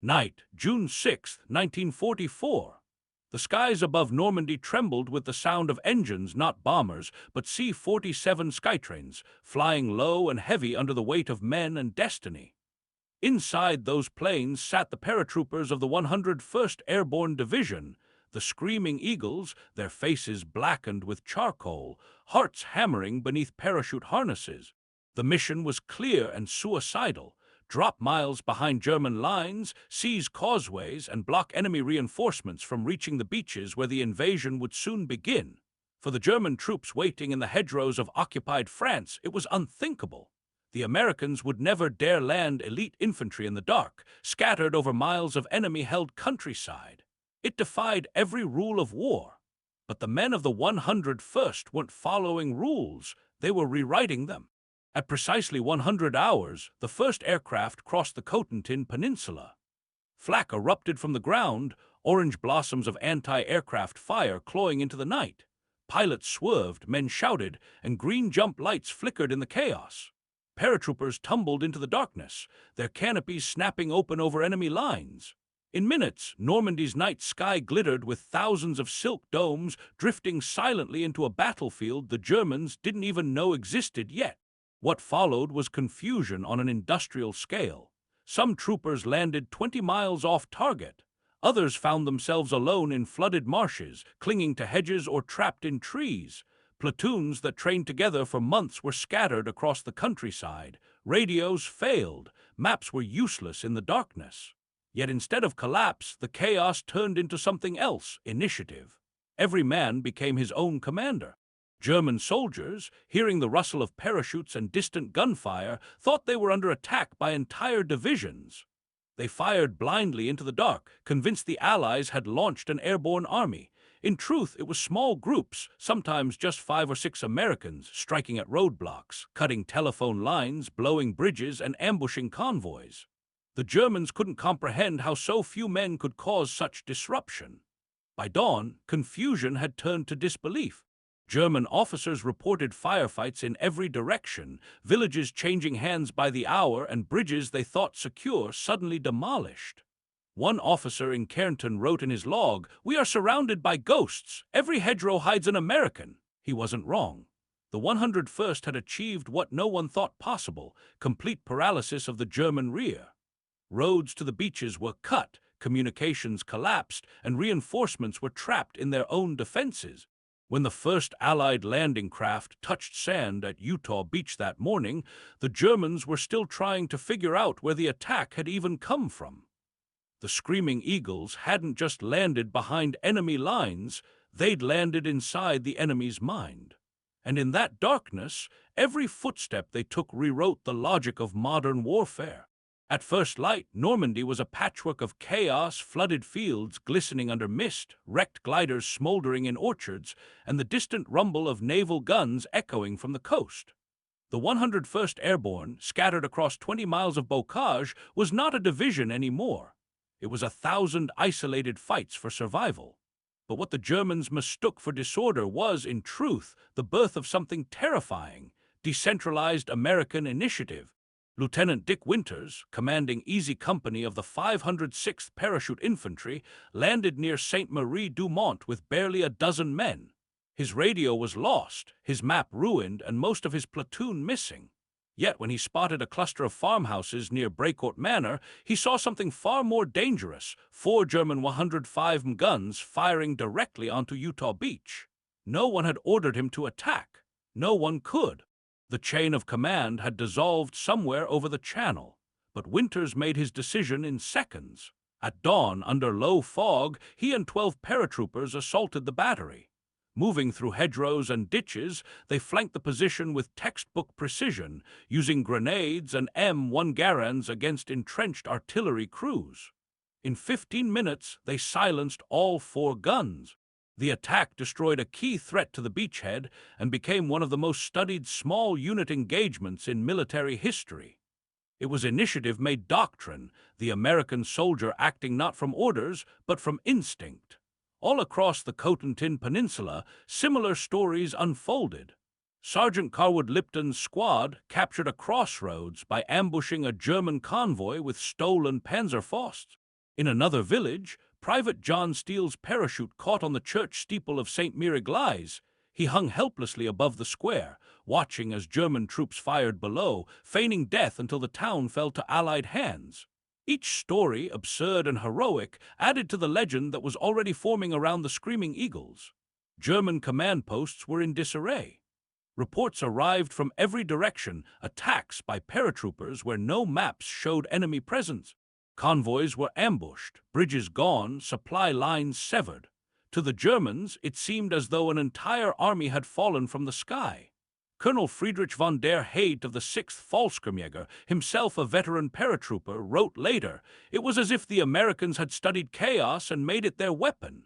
Night, June 6, 1944. The skies above Normandy trembled with the sound of engines, not bombers, but C-47 Skytrains, flying low and heavy under the weight of men and destiny. Inside those planes sat the paratroopers of the 101st Airborne Division, the screaming eagles, their faces blackened with charcoal, hearts hammering beneath parachute harnesses. The mission was clear and suicidal: drop miles behind German lines, seize causeways, and block enemy reinforcements from reaching the beaches where the invasion would soon begin. For the German troops waiting in the hedgerows of occupied France, it was unthinkable. The Americans would never dare land elite infantry in the dark, scattered over miles of enemy-held countryside. It defied every rule of war. But the men of the 101st weren't following rules, they were rewriting them. At precisely 100 hours, the first aircraft crossed the Carentan Peninsula. Flak erupted from the ground, orange blossoms of anti-aircraft fire clawing into the night. Pilots swerved, men shouted, and green jump lights flickered in the chaos. Paratroopers tumbled into the darkness, their canopies snapping open over enemy lines. In minutes, Normandy's night sky glittered with thousands of silk domes drifting silently into a battlefield the Germans didn't even know existed yet. What followed was confusion on an industrial scale. Some troopers landed 20 miles off target. Others found themselves alone in flooded marshes, clinging to hedges or trapped in trees. Platoons that trained together for months were scattered across the countryside. Radios failed. Maps were useless in the darkness. Yet instead of collapse, the chaos turned into something else: initiative. Every man became his own commander. German soldiers, hearing the rustle of parachutes and distant gunfire, thought they were under attack by entire divisions. They fired blindly into the dark, convinced the Allies had launched an airborne army. In truth, it was small groups, sometimes just 5 or 6 Americans, striking at roadblocks, cutting telephone lines, blowing bridges, and ambushing convoys. The Germans couldn't comprehend how so few men could cause such disruption. By dawn, confusion had turned to disbelief. German officers reported firefights in every direction, villages changing hands by the hour, and bridges they thought secure suddenly demolished. One officer in Carentan wrote in his log, "We are surrounded by ghosts. Every hedgerow hides an American." He wasn't wrong. The 101st had achieved what no one thought possible: complete paralysis of the German rear. Roads to the beaches were cut, communications collapsed, and reinforcements were trapped in their own defenses. When the first Allied landing craft touched sand at Utah Beach that morning, the Germans were still trying to figure out where the attack had even come from. The screaming eagles hadn't just landed behind enemy lines, they'd landed inside the enemy's mind. And in that darkness, every footstep they took rewrote the logic of modern warfare. At first light, Normandy was a patchwork of chaos: flooded fields glistening under mist, wrecked gliders smoldering in orchards, and the distant rumble of naval guns echoing from the coast. The 101st Airborne, scattered across 20 miles of bocage, was not a division anymore. It was 1,000 isolated fights for survival. But what the Germans mistook for disorder was, in truth, the birth of something terrifying: decentralized American initiative. Lieutenant Dick Winters, commanding Easy Company of the 506th Parachute Infantry, landed near Sainte-Marie-du-Mont with barely a dozen men. His radio was lost, his map ruined, and most of his platoon missing. Yet when he spotted a cluster of farmhouses near Brecourt Manor, he saw something far more dangerous: 4 German 105 guns firing directly onto Utah Beach. No one had ordered him to attack. No one could. The chain of command had dissolved somewhere over the channel, but Winters made his decision in seconds. At dawn, under low fog, he and 12 paratroopers assaulted the battery. Moving through hedgerows and ditches, they flanked the position with textbook precision, using grenades and M1 Garands against entrenched artillery crews. In 15 minutes, they silenced all 4 guns. The attack destroyed a key threat to the beachhead and became one of the most studied small unit engagements in military history. It was initiative made doctrine, the American soldier acting not from orders, but from instinct. All across the Carentan Peninsula, similar stories unfolded. Sergeant Carwood Lipton's squad captured a crossroads by ambushing a German convoy with stolen Panzerfausts. In another village, Private John Steele's parachute caught on the church steeple of St. Mary-Église. He hung helplessly above the square, watching as German troops fired below, feigning death until the town fell to Allied hands. Each story, absurd and heroic, added to the legend that was already forming around the Screaming Eagles. German command posts were in disarray. Reports arrived from every direction, attacks by paratroopers where no maps showed enemy presence. Convoys were ambushed, bridges gone, supply lines severed. To the Germans, it seemed as though an entire army had fallen from the sky. Colonel Friedrich von der Heydt of the 6th Fallschirmjäger, himself a veteran paratrooper, wrote later, "It was as if the Americans had studied chaos and made it their weapon."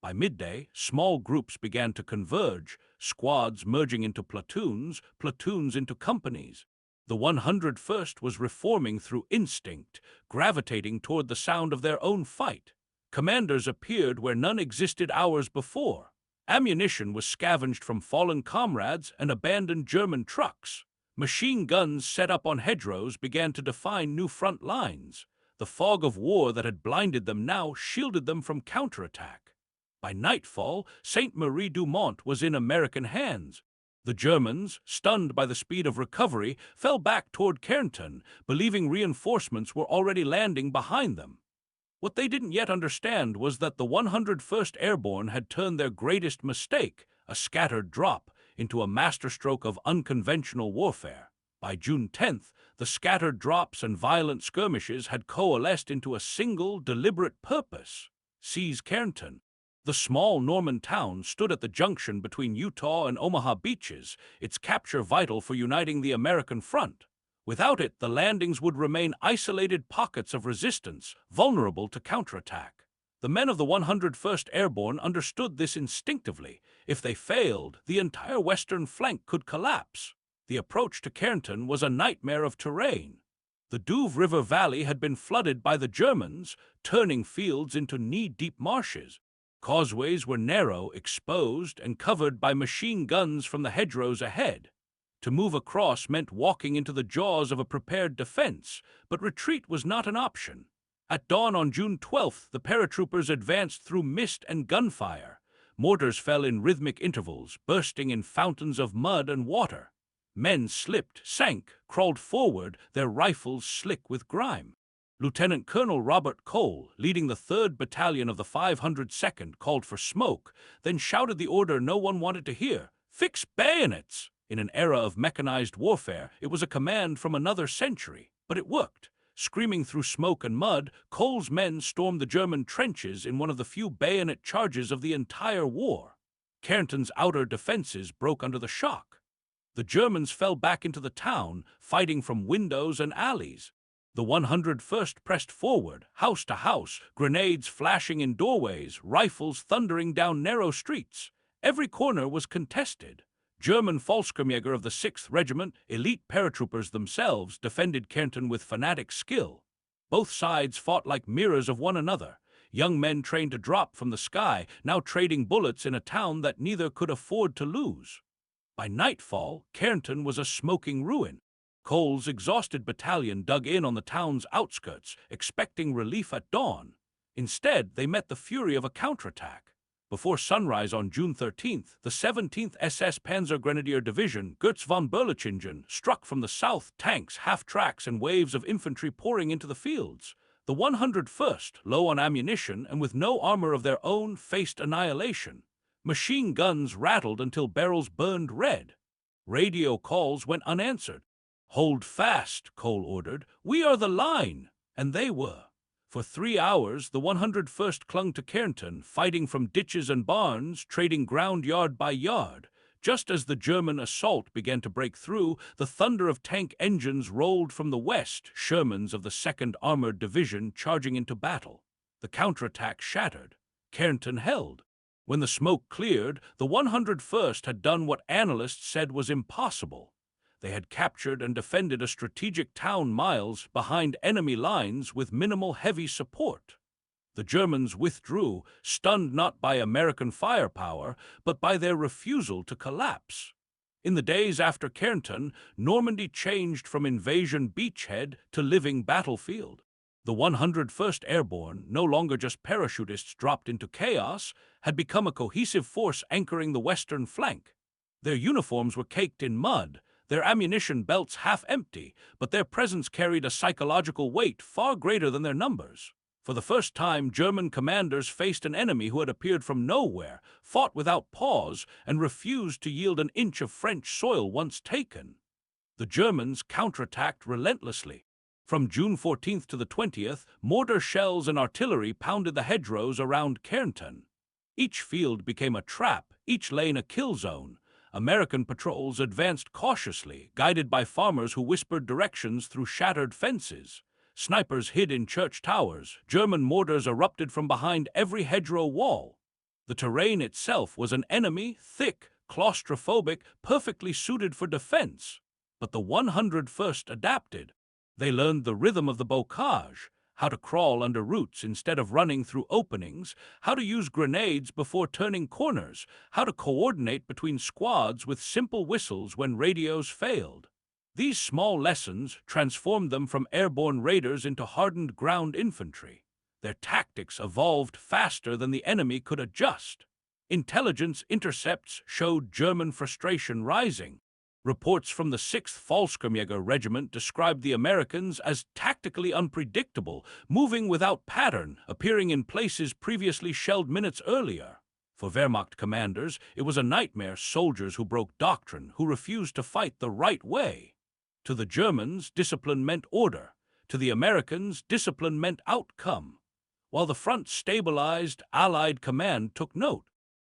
By midday, small groups began to converge, squads merging into platoons, platoons into companies. The 101st was reforming through instinct, gravitating toward the sound of their own fight. Commanders appeared where none existed hours before. Ammunition was scavenged from fallen comrades and abandoned German trucks. Machine guns set up on hedgerows began to define new front lines. The fog of war that had blinded them now shielded them from counterattack. By nightfall, Sainte-Marie-du-Mont was in American hands. The Germans, stunned by the speed of recovery, fell back toward Carentan, believing reinforcements were already landing behind them. What they didn't yet understand was that the 101st Airborne had turned their greatest mistake, a scattered drop, into a masterstroke of unconventional warfare. By June 10th, the scattered drops and violent skirmishes had coalesced into a single, deliberate purpose: seize Carentan. The small Norman town stood at the junction between Utah and Omaha beaches, its capture vital for uniting the American front. Without it, the landings would remain isolated pockets of resistance, vulnerable to counterattack. The men of the 101st Airborne understood this instinctively. If they failed, the entire western flank could collapse. The approach to Carentan was a nightmare of terrain. The Douve River Valley had been flooded by the Germans, turning fields into knee-deep marshes. Causeways were narrow, exposed, and covered by machine guns from the hedgerows ahead. To move across meant walking into the jaws of a prepared defense, but retreat was not an option. At dawn on June 12th, the paratroopers advanced through mist and gunfire. Mortars fell in rhythmic intervals, bursting in fountains of mud and water. Men slipped, sank, crawled forward, their rifles slick with grime. Lieutenant Colonel Robert Cole, leading the 3rd Battalion of the 502nd, called for smoke, then shouted the order no one wanted to hear: "Fix bayonets!" In an era of mechanized warfare, it was a command from another century, but it worked. Screaming through smoke and mud, Cole's men stormed the German trenches in one of the few bayonet charges of the entire war. Carentan's outer defenses broke under the shock. The Germans fell back into the town, fighting from windows and alleys. The 101st pressed forward, house to house, grenades flashing in doorways, rifles thundering down narrow streets. Every corner was contested. German Fallschirmjäger of the 6th Regiment, elite paratroopers themselves, defended Carentan with fanatic skill. Both sides fought like mirrors of one another. Young men trained to drop from the sky, now trading bullets in a town that neither could afford to lose. By nightfall, Carentan was a smoking ruin. Cole's exhausted battalion dug in on the town's outskirts, expecting relief at dawn. Instead, they met the fury of a counterattack. Before sunrise on June 13th, the 17th SS Panzergrenadier Division, Götz von Berlichingen, struck from the south, tanks, half-tracks, and waves of infantry pouring into the fields. The 101st, low on ammunition and with no armor of their own, faced annihilation. Machine guns rattled until barrels burned red. Radio calls went unanswered. "Hold fast," Cole ordered. "We are the line." And they were. For 3 hours, the 101st clung to Carentan, fighting from ditches and barns, trading ground yard by yard. Just as the German assault began to break through, the thunder of tank engines rolled from the west, Shermans of the 2nd Armored Division charging into battle. The counterattack shattered. Carentan held. When the smoke cleared, the 101st had done what analysts said was impossible. They had captured and defended a strategic town miles behind enemy lines with minimal heavy support. The Germans withdrew, stunned not by American firepower, but by their refusal to collapse. In the days after Carentan, Normandy changed from invasion beachhead to living battlefield. The 101st Airborne, no longer just parachutists dropped into chaos, had become a cohesive force anchoring the western flank. Their uniforms were caked in mud, their ammunition belts half empty, but their presence carried a psychological weight far greater than their numbers. For the first time, German commanders faced an enemy who had appeared from nowhere, fought without pause, and refused to yield an inch of French soil once taken. The Germans counterattacked relentlessly. From June 14th to the 20th, mortar shells and artillery pounded the hedgerows around Carentan. Each field became a trap, each lane a kill zone. American patrols advanced cautiously, guided by farmers who whispered directions through shattered fences. Snipers hid in church towers. German mortars erupted from behind every hedgerow wall. The terrain itself was an enemy, thick, claustrophobic, perfectly suited for defense. But the 101st adapted. They learned the rhythm of the bocage, how to crawl under roots instead of running through openings, how to use grenades before turning corners, how to coordinate between squads with simple whistles when radios failed. These small lessons transformed them from airborne raiders into hardened ground infantry. Their tactics evolved faster than the enemy could adjust. Intelligence intercepts showed German frustration rising. Reports from the 6th Fallschirmjäger Regiment described the Americans as tactically unpredictable, moving without pattern, appearing in places previously shelled minutes earlier. For Wehrmacht commanders, it was a nightmare: soldiers who broke doctrine, who refused to fight the right way. To the Germans, discipline meant order. To the Americans, discipline meant outcome. While the front stabilized, Allied command took note.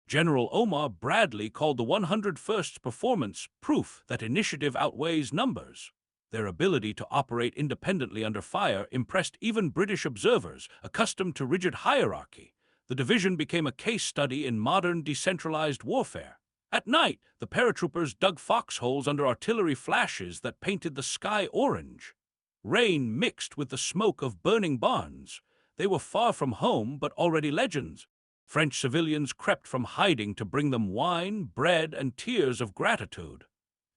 General Omar Bradley called the 101st's performance proof that initiative outweighs numbers. Their ability to operate independently under fire impressed even British observers, accustomed to rigid hierarchy. The division became a case study in modern decentralized warfare. At night, the paratroopers dug foxholes under artillery flashes that painted the sky orange. Rain mixed with the smoke of burning barns. They were far from home, but already legends. French civilians crept from hiding to bring them wine, bread, and tears of gratitude.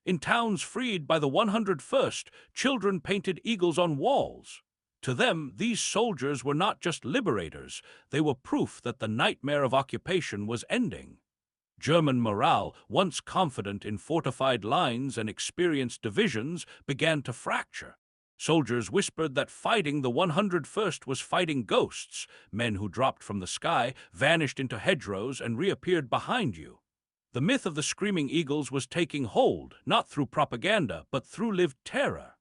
In towns freed by the 101st, children painted eagles on walls. To them, these soldiers were not just liberators, they were proof that the nightmare of occupation was ending. German morale, once confident in fortified lines and experienced divisions, began to fracture. Soldiers whispered that fighting the 101st was fighting ghosts, men who dropped from the sky, vanished into hedgerows, and reappeared behind you. The myth of the screaming eagles was taking hold, not through propaganda, but through lived terror.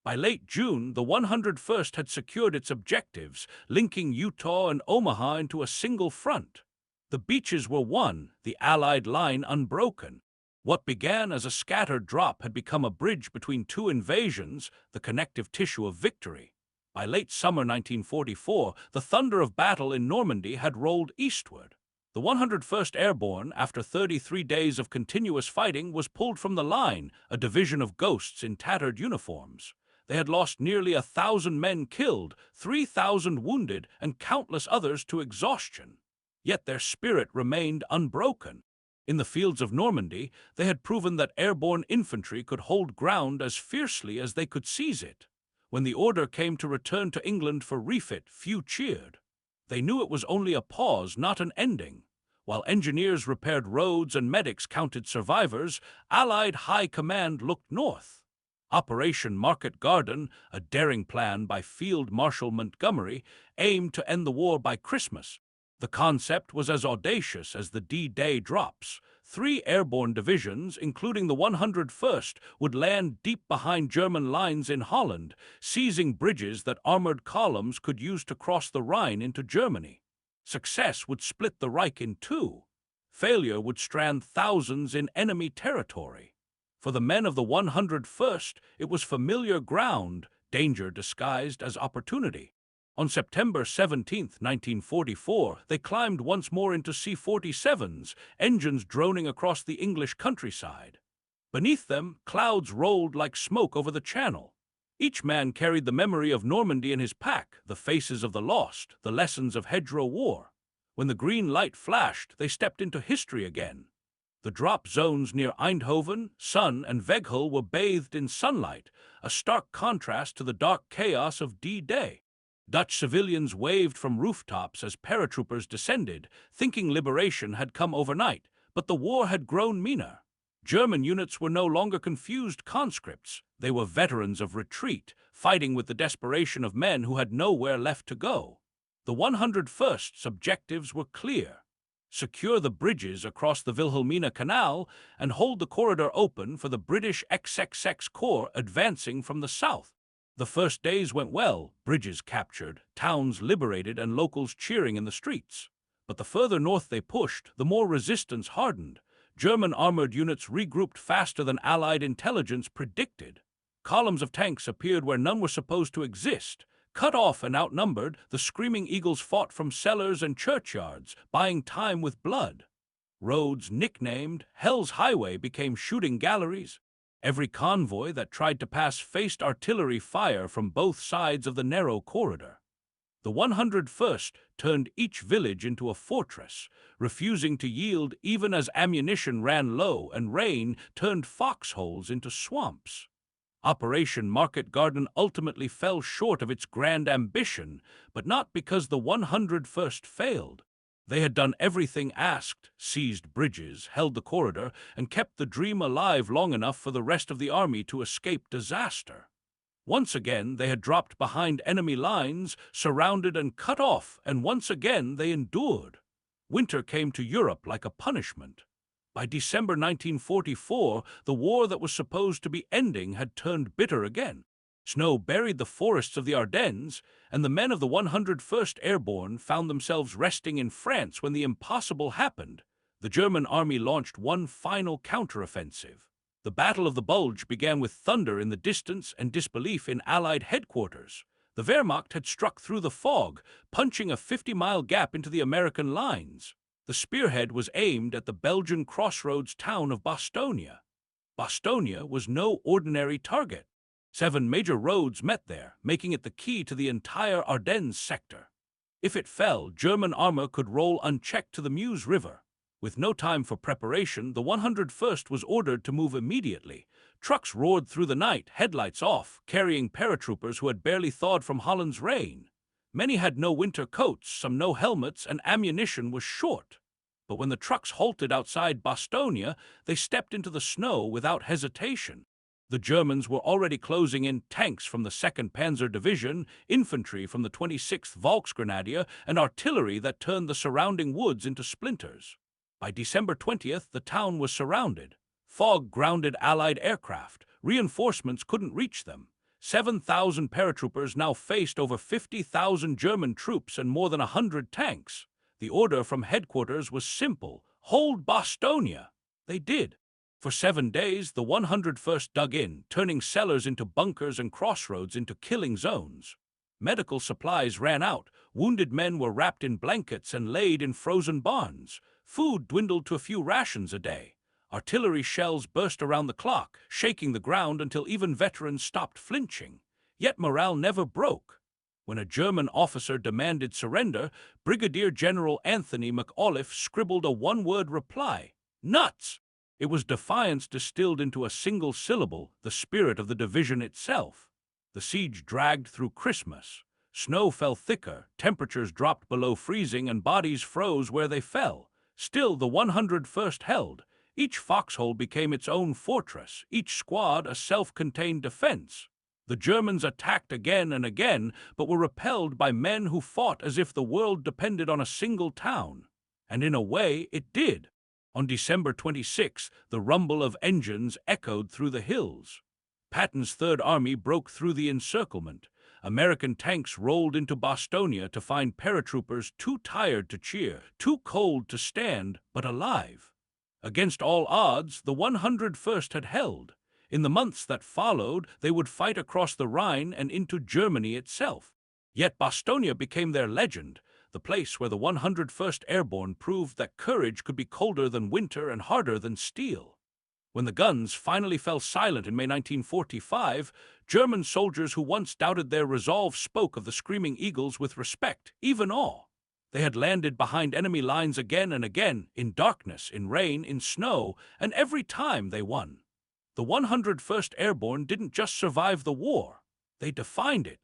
By late June, the 101st had secured its objectives, linking Utah and Omaha into a single front. The beaches were won, the Allied line unbroken. What began as a scattered drop had become a bridge between two invasions, the connective tissue of victory. By late summer 1944, the thunder of battle in Normandy had rolled eastward. The 101st Airborne, after 33 days of continuous fighting, was pulled from the line, a division of ghosts in tattered uniforms. They had lost nearly 1,000 men killed, 3,000 wounded, and countless others to exhaustion. Yet their spirit remained unbroken. In the fields of Normandy, they had proven that airborne infantry could hold ground as fiercely as they could seize it. When the order came to return to England for refit, few cheered. They knew it was only a pause, not an ending. While engineers repaired roads and medics counted survivors, Allied high command looked north. Operation Market Garden, a daring plan by Field Marshal Montgomery, aimed to end the war by Christmas. The concept was as audacious as the D-Day drops. 3 airborne divisions, including the 101st, would land deep behind German lines in Holland, seizing bridges that armored columns could use to cross the Rhine into Germany. Success would split the Reich in two. Failure would strand thousands in enemy territory. For the men of the 101st, it was familiar ground, danger disguised as opportunity. On September 17, 1944, they climbed once more into C-47s, engines droning across the English countryside. Beneath them, clouds rolled like smoke over the Channel. Each man carried the memory of Normandy in his pack, the faces of the lost, the lessons of hedgerow war. When the green light flashed, they stepped into history again. The drop zones near Eindhoven, Sun, and Veghel were bathed in sunlight, a stark contrast to the dark chaos of D-Day. Dutch civilians waved from rooftops as paratroopers descended, thinking liberation had come overnight, but the war had grown meaner. German units were no longer confused conscripts. They were veterans of retreat, fighting with the desperation of men who had nowhere left to go. The 101st's objectives were clear: secure the bridges across the Wilhelmina Canal and hold the corridor open for the British XXX Corps advancing from the south. The first days went well, bridges captured, towns liberated, and locals cheering in the streets. But the further north they pushed, the more resistance hardened. German armored units regrouped faster than Allied intelligence predicted. Columns of tanks appeared where none were supposed to exist. Cut off and outnumbered, the Screaming Eagles fought from cellars and churchyards, buying time with blood. Roads nicknamed Hell's Highway became shooting galleries. Every convoy that tried to pass faced artillery fire from both sides of the narrow corridor. The 101st turned each village into a fortress, refusing to yield even as ammunition ran low and rain turned foxholes into swamps. Operation Market Garden ultimately fell short of its grand ambition, but not because the 101st failed. They had done everything asked, seized bridges, held the corridor, and kept the dream alive long enough for the rest of the army to escape disaster. Once again they had dropped behind enemy lines, surrounded and cut off, and once again they endured. Winter came to Europe like a punishment. By December 1944, the war that was supposed to be ending had turned bitter again. Snow buried the forests of the Ardennes, and the men of the 101st Airborne found themselves resting in France when the impossible happened. The German army launched one final counteroffensive. The Battle of the Bulge began with thunder in the distance and disbelief in Allied headquarters. The Wehrmacht had struck through the fog, punching a 50-mile gap into the American lines. The spearhead was aimed at the Belgian crossroads town of Bastogne. Bastogne was no ordinary target. 7 major roads met there, making it the key to the entire Ardennes sector. If it fell, German armor could roll unchecked to the Meuse River. With no time for preparation, the 101st was ordered to move immediately. Trucks roared through the night, headlights off, carrying paratroopers who had barely thawed from Holland's rain. Many had no winter coats, some no helmets, and ammunition was short. But when the trucks halted outside Bastogne, they stepped into the snow without hesitation. The Germans were already closing in tanks from the 2nd Panzer Division, infantry from the 26th Volksgrenadier, and artillery that turned the surrounding woods into splinters. By December 20th, the town was surrounded. Fog grounded Allied aircraft. Reinforcements couldn't reach them. 7,000 paratroopers now faced over 50,000 German troops and more than 100 tanks. The order from headquarters was simple: hold Bastogne. They did. For 7 days, the 101st dug in, turning cellars into bunkers and crossroads into killing zones. Medical supplies ran out. Wounded men were wrapped in blankets and laid in frozen barns. Food dwindled to a few rations a day. Artillery shells burst around the clock, shaking the ground until even veterans stopped flinching. Yet morale never broke. When a German officer demanded surrender, Brigadier General Anthony McAuliffe scribbled a one-word reply: nuts! It was defiance distilled into a single syllable, the spirit of the division itself. The siege dragged through Christmas. Snow fell thicker, temperatures dropped below freezing, and bodies froze where they fell. Still, the 101st held. Each foxhole became its own fortress, each squad a self-contained defense. The Germans attacked again and again, but were repelled by men who fought as if the world depended on a single town. And in a way, it did. On December 26, the rumble of engines echoed through the hills. Patton's Third Army broke through the encirclement. American tanks rolled into Bastogne to find paratroopers too tired to cheer, too cold to stand, but alive. Against all odds, the 101st had held. In the months that followed, they would fight across the Rhine and into Germany itself. Yet Bastogne became their legend, the place where the 101st Airborne proved that courage could be colder than winter and harder than steel. When the guns finally fell silent in May 1945, German soldiers who once doubted their resolve spoke of the Screaming Eagles with respect, even awe. They had landed behind enemy lines again and again, in darkness, in rain, in snow, and every time they won. The 101st Airborne didn't just survive the war. They defined it.